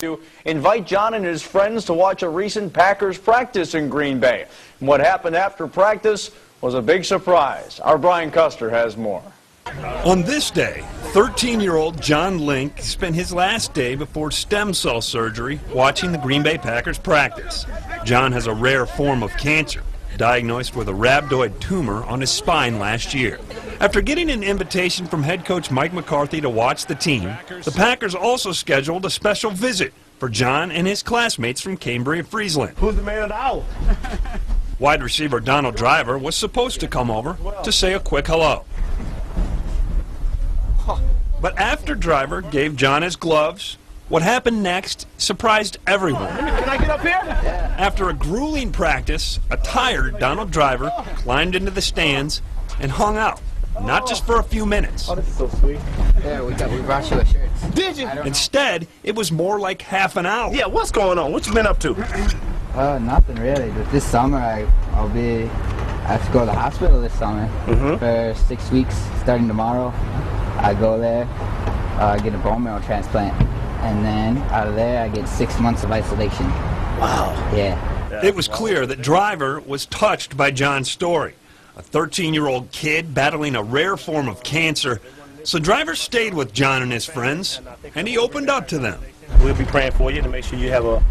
to invite John and his friends to watch a recent Packers practice in Green Bay. And what happened after practice was a big surprise. Our Brian Custer has more. On this day, 13-year-old John Link spent his last day before stem cell surgery watching the Green Bay Packers practice. John has a rare form of cancer, diagnosed with a rhabdoid tumor on his spine last year. After getting an invitation from head coach Mike McCarthy to watch the team, the Packers also scheduled a special visit for John and his classmates from Cambria, Friesland. Who's the man of the hour? Wide receiver Donald Driver was supposed to come over to say a quick hello. But after Driver gave John his gloves, what happened next surprised everyone. Can I get up here? After a grueling practice, a tired Donald Driver climbed into the stands and hung out, not just for a few minutes. Oh, this is so sweet. Yeah, we brought you a shirt. Did you? Instead, it was more like half an hour. Yeah, what's going on? What you been up to? Nothing really. But this summer, I have to go to the hospital this summer for 6 weeks, starting tomorrow. I go there, get a bone marrow transplant, and then out of there, I get 6 months of isolation. Wow. Yeah. It was clear that Driver was touched by John's story. A 13-year-old kid battling a rare form of cancer. So Driver stayed with John and his friends, and he opened up to them. We'll be praying for you to make sure you have a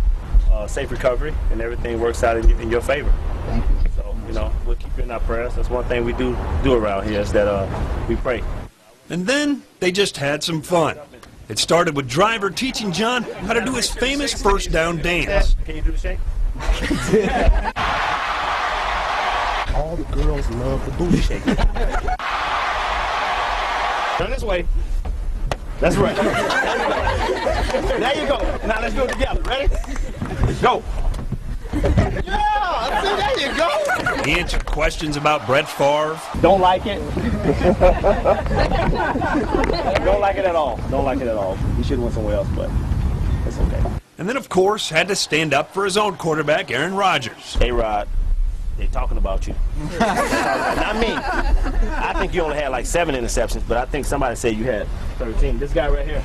safe recovery and everything works out in your favor. Thank you. So, we'll keep you in our prayers. That's one thing we do around here is that we pray. And then they just had some fun. It started with Driver teaching John how to do his famous first down dance. Can you do the shake? All the girls love the booty shake. Turn this way. That's right. There you go. Now let's do it together. Ready? Go. Yeah, see, there you go. He answered questions about Brett Favre. Don't like it. Don't like it at all. Don't like it at all. He should have went somewhere else, but it's okay. And then, of course, had to stand up for his own quarterback, Aaron Rodgers. Hey, Rod, they talking about you. Not me. I think you only had like 7 interceptions, but I think somebody said you had 13. This guy right here.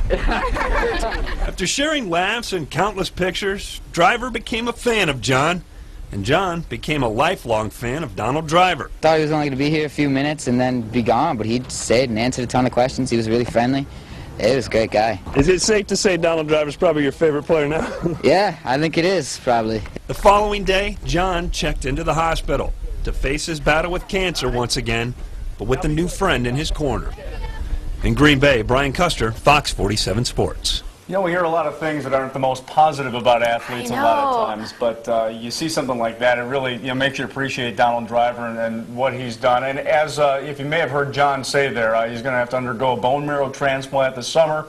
After sharing laughs and countless pictures, Driver became a fan of John, and John became a lifelong fan of Donald Driver. Thought he was only going to be here a few minutes and then be gone, but he stayed and answered a ton of questions. He was really friendly. He was a great guy. Is it safe to say Donald Driver's probably your favorite player now? Yeah, I think it is, probably. The following day, John checked into the hospital to face his battle with cancer once again, but with a new friend in his corner. In Green Bay, Brian Custer, Fox 47 Sports. You know, we hear a lot of things that aren't the most positive about athletes a lot of times, but you see something like that, it really makes you appreciate Donald Driver and what he's done. And as if you may have heard John say there, he's going to have to undergo a bone marrow transplant this summer.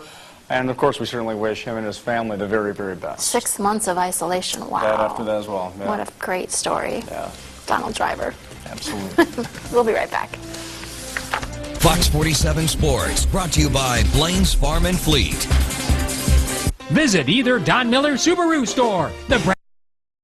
And, of course, we certainly wish him and his family the very, very best. 6 months of isolation, wow. That after that as well. Yeah. What a great story. Yeah. Donald Driver. Absolutely. We'll be right back. Fox 47 Sports, brought to you by Blaine's Farm and Fleet. Visit either Don Miller Subaru store. The